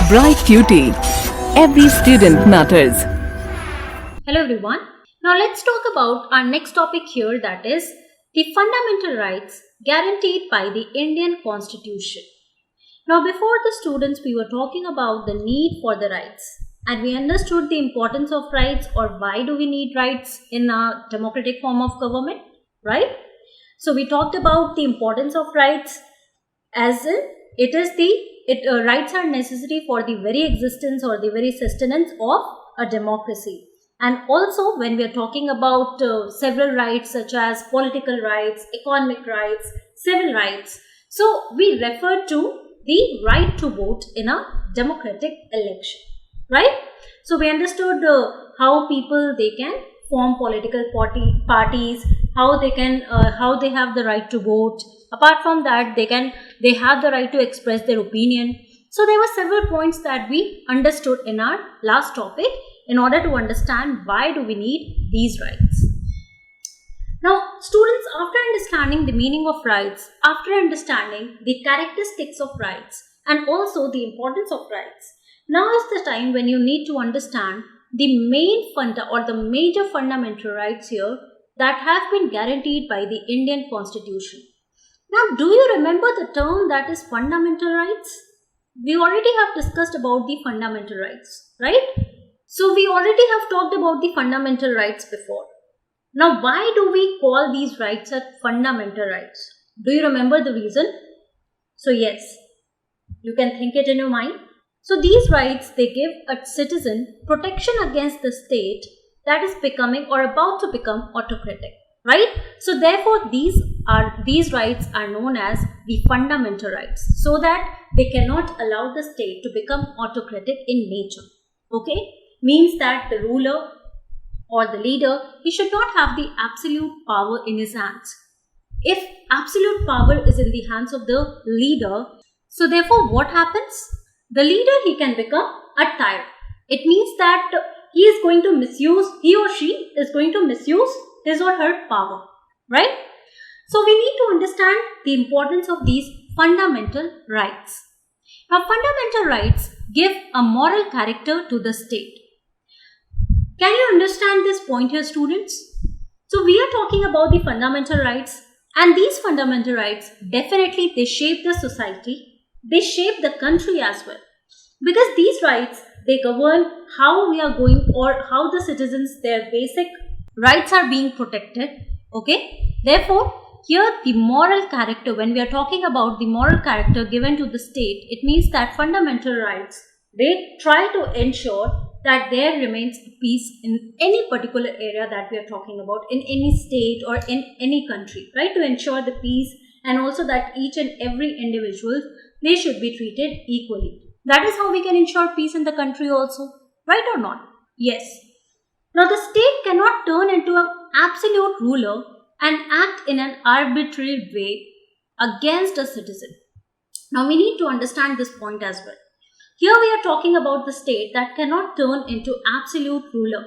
Bright QT. Every student matters. Hello everyone. Now let's talk about our next topic here, that is the fundamental rights guaranteed by the Indian Constitution. Now before the students, we were talking about the need for the rights, and we understood the importance of rights, or why do we need rights in a democratic form of government, right? So we talked about the importance of rights, as in rights are necessary for the very existence or the very sustenance of a democracy. And also when we are talking about several rights such as political rights, economic rights, civil rights, so we refer to the right to vote in a democratic election, right? So we understood how people, they can form political parties, how they have the right to vote. Apart from that, they have the right to express their opinion. So there were several points that we understood in our last topic in order to understand why do we need these rights. Now students, after understanding the meaning of rights, after understanding the characteristics of rights and also the importance of rights, now is the time when you need to understand the main the major fundamental rights here that have been guaranteed by the Indian Constitution. Now, do you remember the term that is fundamental rights? We already have discussed about the fundamental rights, right? So we already have talked about the fundamental rights before. Now, why do we call these rights as fundamental rights? Do you remember the reason? So yes, you can think it in your mind. So these rights, they give a citizen protection against the state that is becoming or about to become autocratic, right? So therefore these rights are known as the fundamental rights, so that they cannot allow the state to become autocratic in nature. Okay, means that the ruler or the leader, he should not have the absolute power in his hands. If absolute power is in the hands of the leader, so therefore what happens? The leader, he can become a tyrant. It means that he or she is going to misuse his or her power, right? So we need to understand the importance of these fundamental rights. Now fundamental rights give a moral character to the state. Can you understand this point here, students? So we are talking about the fundamental rights, and these fundamental rights, definitely they shape the society, they shape the country as well. Because these rights, they govern how we are going, or how the citizens, their basic rights are being protected. Okay. Therefore, here the moral character, when we are talking about the moral character given to the state, it means that fundamental rights, they try to ensure that there remains peace in any particular area that we are talking about, in any state or in any country, right? To ensure the peace, and also that each and every individual, they should be treated equally. That is how we can ensure peace in the country also, right or not? Yes. Now the state cannot turn into an absolute ruler and act in an arbitrary way against a citizen. Now we need to understand this point as well. Here we are talking about the state that cannot turn into absolute ruler.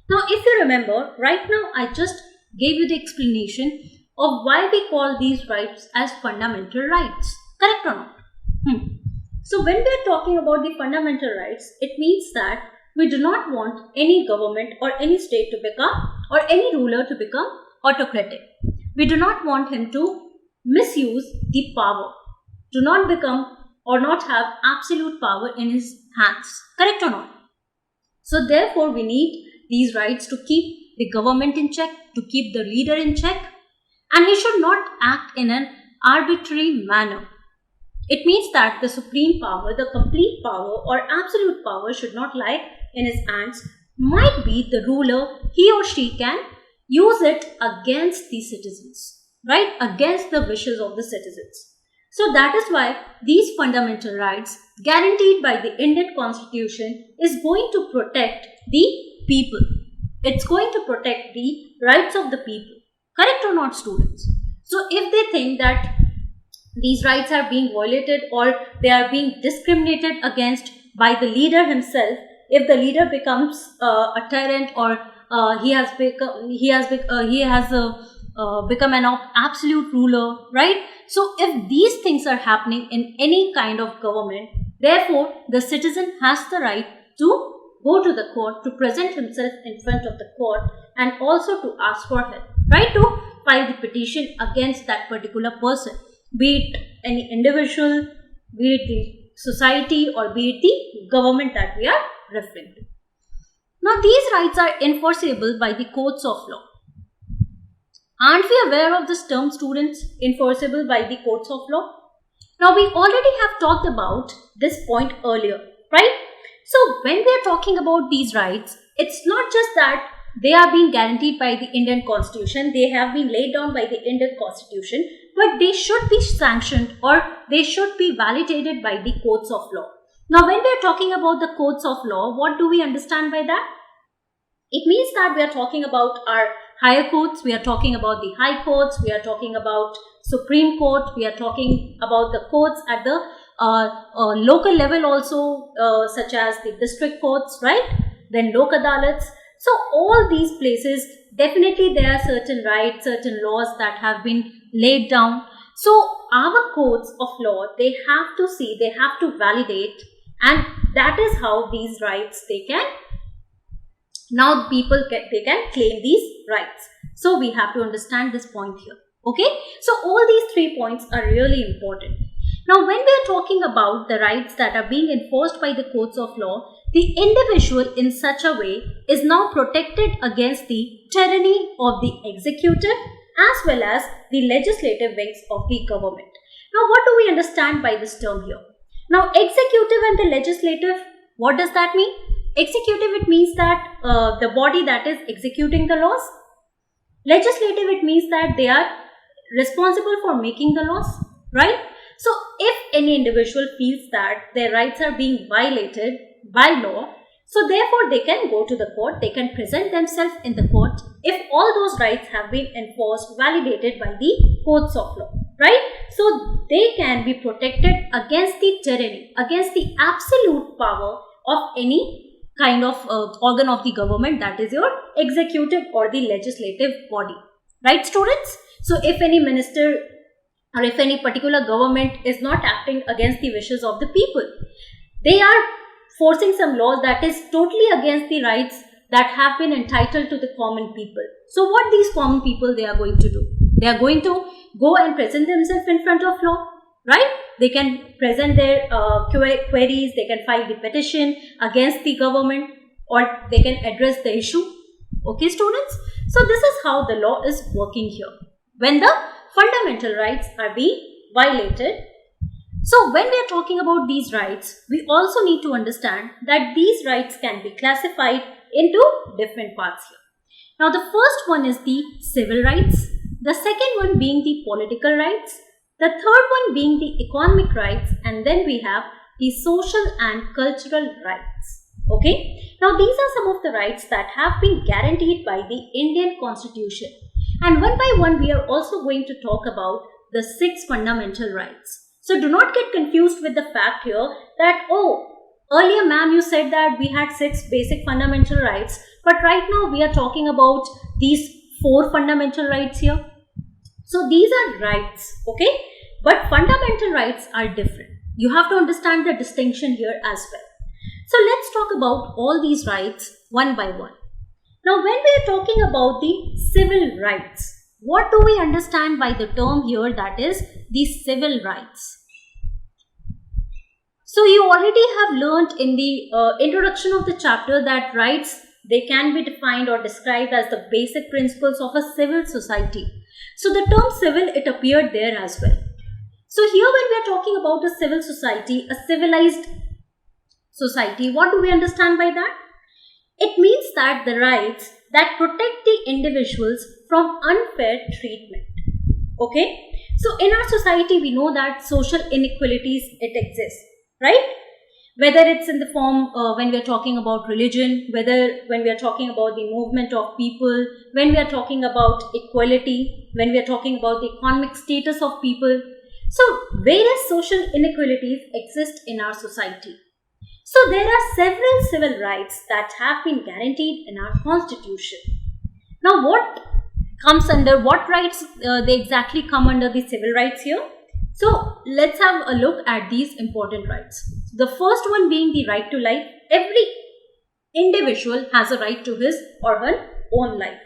Now if you remember, right now I just gave you the explanation of why we call these rights as fundamental rights. Correct or not? So when we are talking about the fundamental rights, it means that we do not want any government or any state to become, or any ruler to become autocratic. We do not want him to misuse the power, to not become or not have absolute power in his hands. Correct or not? So therefore we need these rights to keep the government in check, to keep the leader in check, and he should not act in an arbitrary manner. It means that the supreme power, the complete power or absolute power should not lie in his hands. Might be the ruler, he or she can use it against the citizens, right? Against the wishes of the citizens. So that is why these fundamental rights guaranteed by the Indian Constitution is going to protect the people. It's going to protect the rights of the people. Correct or not, students? So if they think that these rights are being violated or they are being discriminated against by the leader himself, if the leader becomes a tyrant, or he has become an absolute ruler, right? So if these things are happening in any kind of government, Therefore, the citizen has the right to go to the court, to present himself in front of the court, and also to ask for help, right? To file the petition against that particular person, be it any individual, be it the society, or be it the government that we are referring to. Now, these rights are enforceable by the courts of law. Aren't we aware of this term, students? Enforceable by the courts of law. Now, we already have talked about this point earlier, right? So, when we are talking about these rights, it's not just that they are being guaranteed by the Indian Constitution, they have been laid down by the Indian Constitution, but they should be sanctioned or they should be validated by the courts of law. Now, when we are talking about the courts of law, what do we understand by that? It means that we are talking about our higher courts, we are talking about the high courts, we are talking about Supreme Court, we are talking about the courts at the local level also, such as the district courts, right? Then Lok Adalats. So all these places, definitely there are certain rights, certain laws that have been laid down. So our courts of law, they have to see, they have to validate, and that is how these rights they can, now people they can claim these rights. So we have to understand this point here. Okay, so all these 3 points are really important. Now, when we are talking about the rights that are being enforced by the courts of law, the individual in such a way is now protected against the tyranny of the executive as well as the legislative wings of the government. Now, what do we understand by this term here? Now, executive and the legislative, what does that mean? Executive, it means that the body that is executing the laws. Legislative, it means that they are responsible for making the laws, right? So, if any individual feels that their rights are being violated by law, so therefore they can go to the court, they can present themselves in the court if all those rights have been enforced, validated by the courts of law, right? So, they can be protected against the tyranny, against the absolute power of any kind of organ of the government, that is your executive or the legislative body, right, students? So, if any minister or if any particular government is not acting against the wishes of the people, they are forcing some laws that is totally against the rights that have been entitled to the common people. So, what these common people they are going to do? They are going to go and present themselves in front of law, right? They can present their queries, they can file the petition against the government, or they can address the issue. Okay, students? So, this is how the law is working here, when the fundamental rights are being violated. So, when we are talking about these rights, we also need to understand that these rights can be classified into different parts here. Now, the first one is the civil rights, the second one being the political rights, the third one being the economic rights, and then we have the social and cultural rights. Okay. Now, these are some of the rights that have been guaranteed by the Indian Constitution. And one by one, we are also going to talk about the 6 fundamental rights. So, do not get confused with the fact here that, oh, earlier ma'am, you said that we had 6 basic fundamental rights, but right now we are talking about these 4 fundamental rights here. So, these are rights, okay? But fundamental rights are different. You have to understand the distinction here as well. So, let's talk about all these rights one by one. Now, when we are talking about the civil rights, what do we understand by the term here, that is the civil rights? So, you already have learnt in the introduction of the chapter that rights, they can be defined or described as the basic principles of a civil society. So, the term civil, it appeared there as well. So, here when we are talking about a civil society, a civilized society, what do we understand by that? It means that the rights that protect the individuals from unfair treatment. Okay. So, in our society, we know that social inequalities, it exists, right? Whether it's in the form when we are talking about religion, whether when we are talking about the movement of people, when we are talking about equality, when we are talking about the economic status of people. So, various social inequalities exist in our society. So, there are several civil rights that have been guaranteed in our constitution. Now, what comes under, what rights they exactly come under the civil rights here? So, let's have a look at these important rights. The first one being the right to life. Every individual has a right to his or her own life.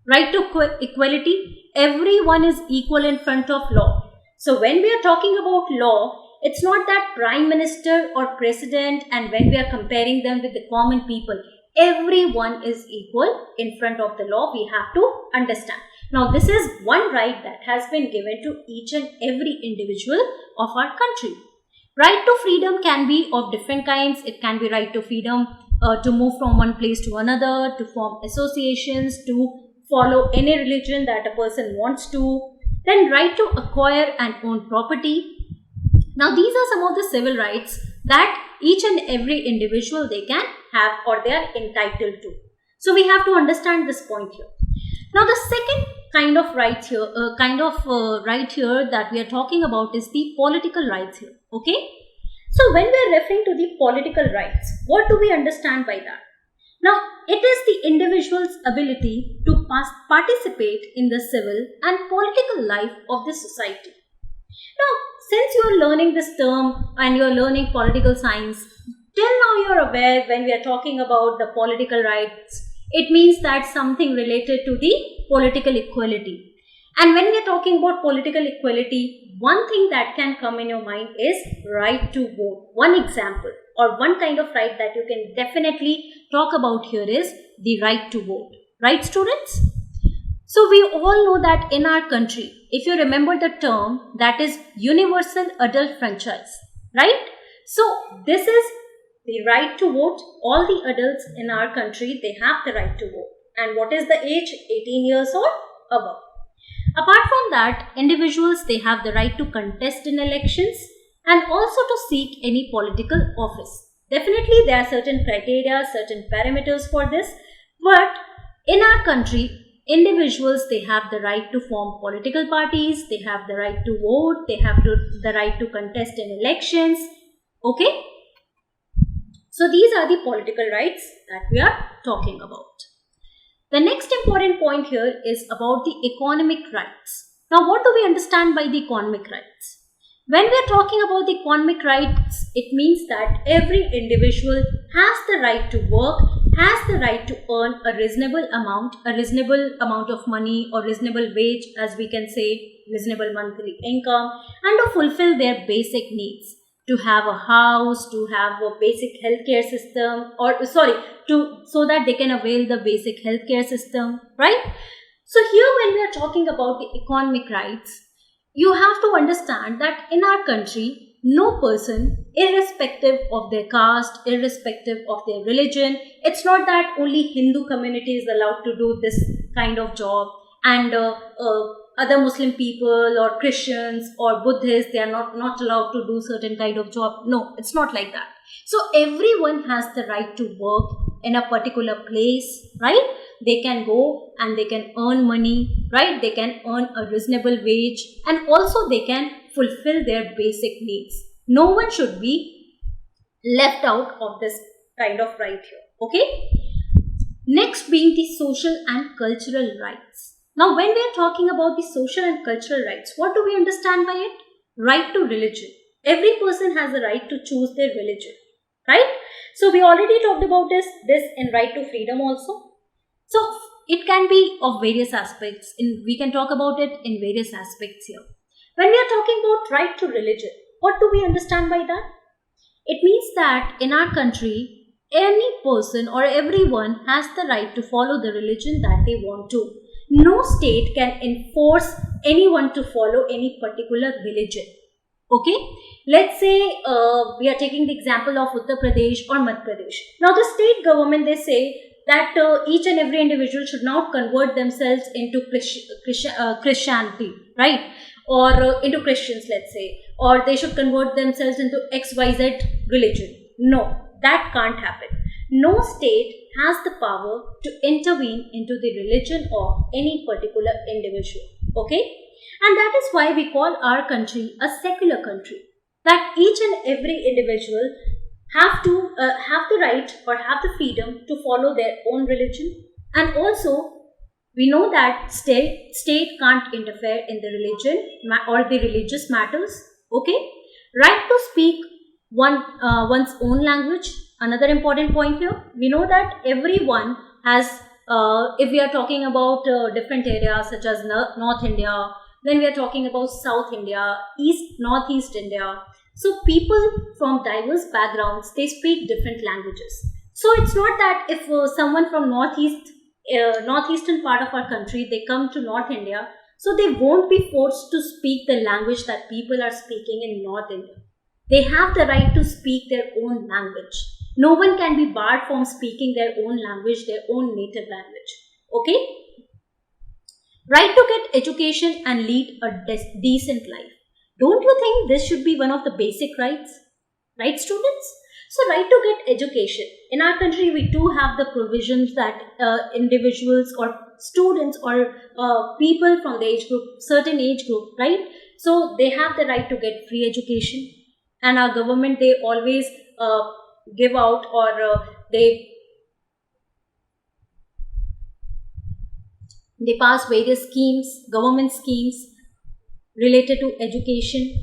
Right to equality. Everyone is equal in front of law. So when we are talking about law, it's not that prime minister or president, and when we are comparing them with the common people, everyone is equal in front of the law. We have to understand. Now, this is one right that has been given to each and every individual of our country. Right to freedom can be of different kinds. It can be right to freedom to move from one place to another, to form associations, to follow any religion that a person wants to. Then right to acquire and own property. Now, these are some of the civil rights that each and every individual they can have or they are entitled to. So, we have to understand this point here. Now, the second kind of right here, right here that we are talking about is the political rights here. Okay. So, when we are referring to the political rights, what do we understand by that? Now, it is the individual's ability to participate in the civil and political life of the society. Now, since you are learning this term and you are learning political science, till now you are aware when we are talking about the political rights, it means that something related to the political equality. And when we are talking about political equality, one thing that can come in your mind is right to vote. One example or one kind of right that you can definitely talk about here is the right to vote. Right, students? So we all know that in our country, if you remember the term, that is universal adult franchise, right? So this is the right to vote. All the adults in our country, they have the right to vote. And what is the age? 18 years or above. Apart from that, individuals, they have the right to contest in elections and also to seek any political office. Definitely, there are certain criteria, certain parameters for this. But in our country, individuals, they have the right to form political parties, they have the right to vote, they have the right to contest in elections. Okay? So, these are the political rights that we are talking about. The next important point here is about the economic rights. Now, what do we understand by the economic rights? When we are talking about the economic rights, it means that every individual has the right to work, has the right to earn a reasonable amount of money or reasonable wage, as we can say, reasonable monthly income, and to fulfill their basic needs. To have a house, to have a basic healthcare system, so that they can avail the basic healthcare system, right? So here when we are talking about the economic rights, you have to understand that in our country, no person, irrespective of their caste, irrespective of their religion, it's not that only Hindu community is allowed to do this kind of job and other Muslim people or Christians or Buddhists, they are not allowed to do certain kind of job. No, it's not like that. So everyone has the right to work in a particular place, right? They can go and they can earn money, right? They can earn a reasonable wage and also they can fulfill their basic needs. No one should be left out of this kind of right here, okay? Next being the social and cultural rights. Now, when we are talking about the social and cultural rights, what do we understand by it? Right to religion. Every person has a right to choose their religion, right? So, we already talked about this in right to freedom also. So, it can be of various aspects. We can talk about it in various aspects here. When we are talking about right to religion, what do we understand by that? It means that in our country, any person or everyone has the right to follow the religion that they want to. No state can enforce anyone to follow any particular religion. Okay, let's say we are taking the example of Uttar Pradesh or Madhya Pradesh. Now the state government, they say that each and every individual should not convert themselves into Christianity, right? Or into Christians, let's say, or they should convert themselves into XYZ religion. No, that can't happen. No state has the power to intervene into the religion of any particular individual. Okay? And that is why we call our country a secular country. That each and every individual have the right or have the freedom to follow their own religion. And also, we know that state can't interfere in the religion or the religious matters. Okay? Right to speak one's own language. Another important point here, we know that everyone has, if we are talking about different areas such as North India, then we are talking about South India, Northeast India. So people from diverse backgrounds, they speak different languages. So it's not that if someone from northeastern part of our country, they come to North India, so they won't be forced to speak the language that people are speaking in North India. They have the right to speak their own language. No one can be barred from speaking their own language, their own native language. Okay? Right to get education and lead a decent life. Don't you think this should be one of the basic rights? Right, students? So, right to get education. In our country, we do have the provisions that individuals or students or people from the age group, certain age group, right? So, they have the right to get free education. And our government, they always give out, or they pass various schemes, government schemes related to education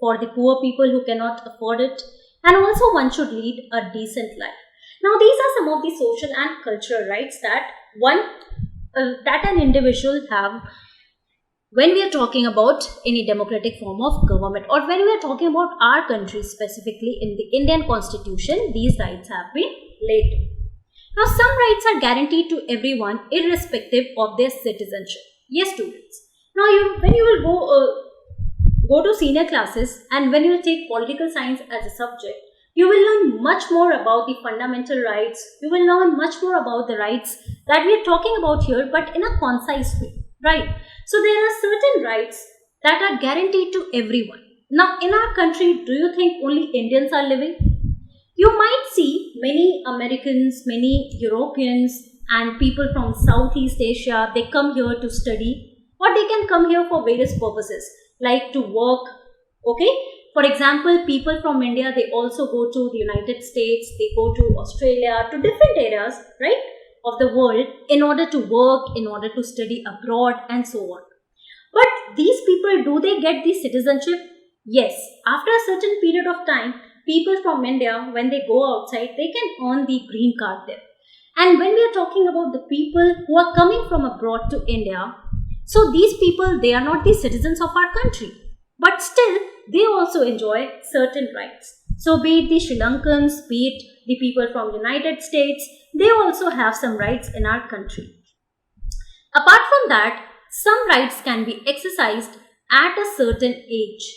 for the poor people who cannot afford it. And also one should lead a decent life. Now these are some of the social and cultural rights that an individual have when we are talking about any democratic form of government, or when we are talking about our country specifically in the Indian Constitution. These rights have been laid down. Now some rights are guaranteed to everyone irrespective of their citizenship. Yes, students. Now when you will go to senior classes, and when you will take political science as a subject, you will learn much more about the fundamental rights. You will learn much more about the rights that we are talking about here, but in a concise way, right? So there are certain rights that are guaranteed to everyone. Now in our country, do you think only Indians are living? You might see many Americans, many Europeans, and people from Southeast Asia, they come here to study, or they can come here for various purposes, like to work, okay? For example, people from India, they also go to the United States, they go to Australia, to different areas, right, of the world in order to work, in order to study abroad, and so on. But these people, do they get the citizenship? Yes. After a certain period of time, people from India, when they go outside, they can earn the green card there. And when we are talking about the people who are coming from abroad to India, so these people, they are not the citizens of our country, but still they also enjoy certain rights. So be it the Sri Lankans, be it the people from United States, they also have some rights in our country. Apart from that, some rights can be exercised at a certain age.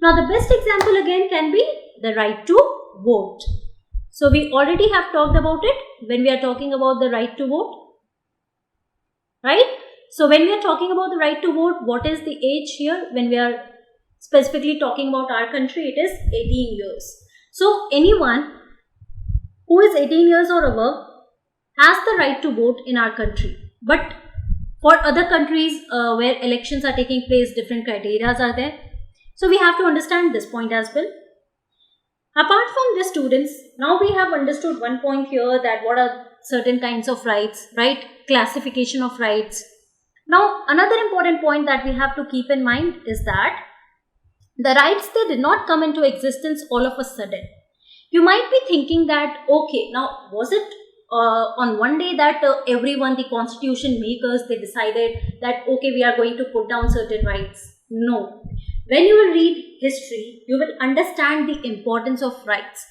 Now the best example again can be the right to vote. So we already have talked about it when we are talking about the right to vote, right? So when we are talking about the right to vote, what is the age here? When we are specifically talking about our country, it is 18 years. So anyone who is 18 years or above has the right to vote in our country. But for other countries where elections are taking place, different criteria are there. So we have to understand this point as well. Apart from this, students, now we have understood one point here, that what are certain kinds of rights, right? Classification of rights. Now another important point that we have to keep in mind is that the rights, they did not come into existence all of a sudden. You might be thinking that, okay, now was it on one day that everyone, the constitution makers, they decided that, okay, we are going to put down certain rights? No. When you will read history, you will understand the importance of rights.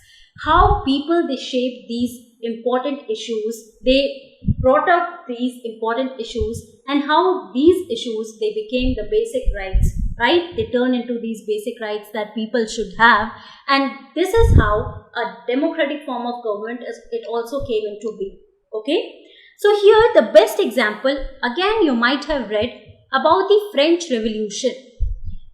How people, they shaped these important issues, they brought up these important issues, and how these issues, they became the basic rights, right? They turn into these basic rights that people should have. And this is how a democratic form of government, it also came into being, okay? So here the best example, again you might have read about the French Revolution.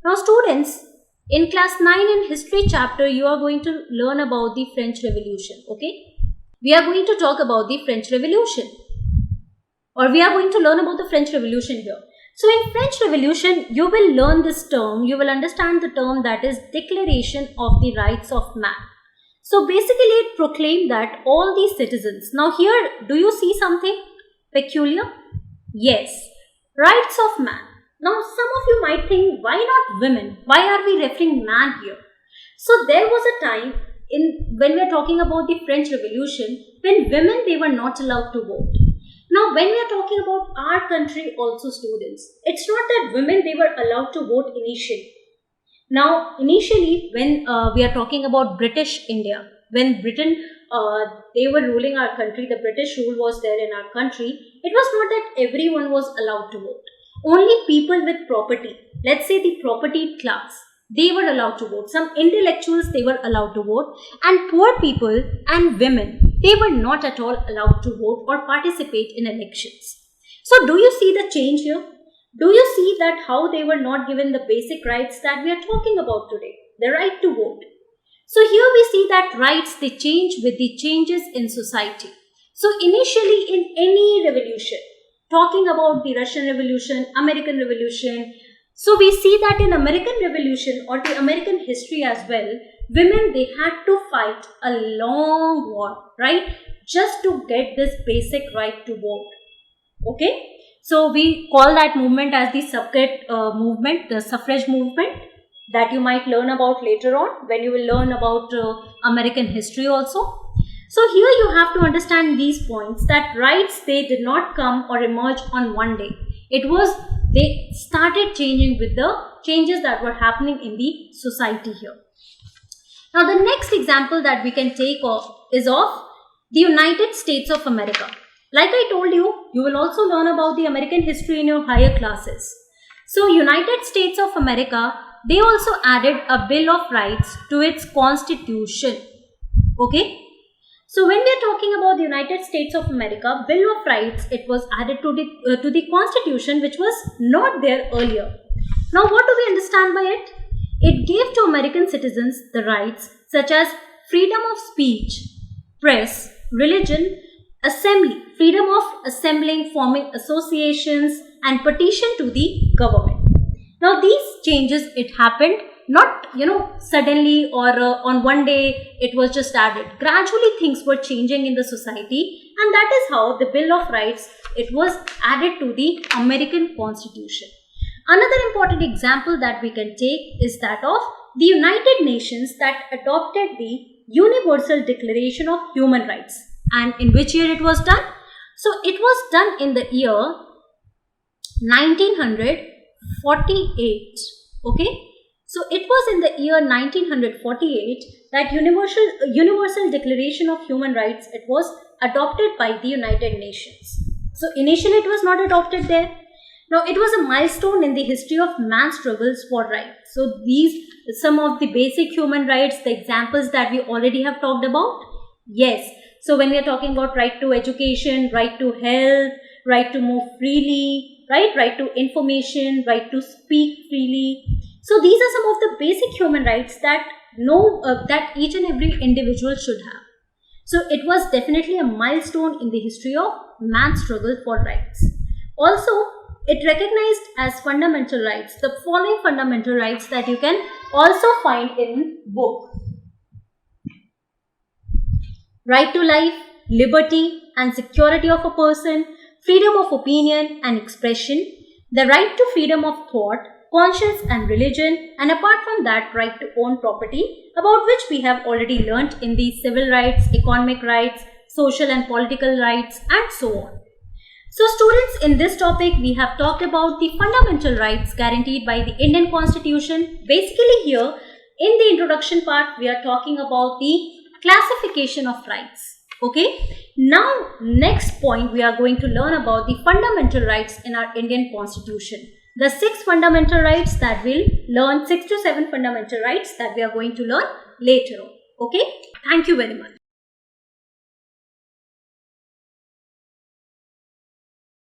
Now students, in class 9 in history chapter, you are going to learn about the French Revolution, okay? We are going to talk about the French Revolution, or we are going to learn about the French Revolution here. So in French Revolution, you will learn this term, you will understand the term, that is Declaration of the Rights of Man. So basically it proclaimed that all these citizens, now here, do you see something peculiar? Yes, rights of man. Now some of you might think, why not women? Why are we referring man here? So there was a time when we are talking about the French Revolution, when women, they were not allowed to vote. Now, when we are talking about our country also, students, it's not that women, they were allowed to vote initially. Now, initially, when we are talking about British India, when Britain, they were ruling our country, the British rule was there in our country, it was not that everyone was allowed to vote. Only people with property, let's say the property class, they were allowed to vote. Some intellectuals, they were allowed to vote, and poor people and women, they were not at all allowed to vote or participate in elections. So, do you see the change here? Do you see that how they were not given the basic rights that we are talking about today? The right to vote. So here we see that rights, they change with the changes in society. So initially in any revolution, talking about the Russian Revolution, American Revolution, so we see that in American Revolution or the American history as well, women, they had to fight a long war, right? Just to get this basic right to vote. Okay? So we call that movement as the suffrage movement, the suffrage movement, that you might learn about later on when you will learn about American history also. So here you have to understand these points, that rights, they did not come or emerge on one day. It was, they started changing with the changes that were happening in the society here. Now the next example that we can take is of the United States of America. Like I told you, you will also learn about the American history in your higher classes. So United States of America, they also added a Bill of Rights to its constitution. Okay. So when we are talking about the United States of America, Bill of Rights, it was added to the constitution, which was not there earlier. Now what do we understand by it? It gave to American citizens the rights such as freedom of speech, press, religion, assembly, freedom of assembling, forming associations, and petition to the government. Now these changes, it happened not, suddenly or on one day it was just added. Gradually things were changing in the society, and that is how the Bill of Rights, it was added to the American Constitution. Another important example that we can take is that of the United Nations that adopted the Universal Declaration of Human Rights. And in which year it was done? So it was done in the year 1948. Okay. So it was in the year 1948 that Universal Declaration of Human Rights, it was adopted by the United Nations. So initially it was not adopted there. Now it was a milestone in the history of man's struggles for rights. So these, some of the basic human rights, the examples that we already have talked about. Yes. So when we are talking about right to education, right to health, right to move freely, right to information, right to speak freely. So these are some of the basic human rights that that each and every individual should have. So it was definitely a milestone in the history of man's struggle for rights. Also, it recognized as fundamental rights the following fundamental rights that you can also find in book. Right to life, liberty and security of a person, freedom of opinion and expression, the right to freedom of thought, conscience and religion, and apart from that, right to own property, about which we have already learnt in the civil rights, economic rights, social and political rights, and so on. So students, in this topic, we have talked about the fundamental rights guaranteed by the Indian Constitution. Basically here, in the introduction part, we are talking about the classification of rights. Okay. Now, next point, we are going to learn about the fundamental rights in our Indian Constitution. The 6 fundamental rights that we'll learn, 6 to 7 fundamental rights that we are going to learn later on. Okay. Thank you very much.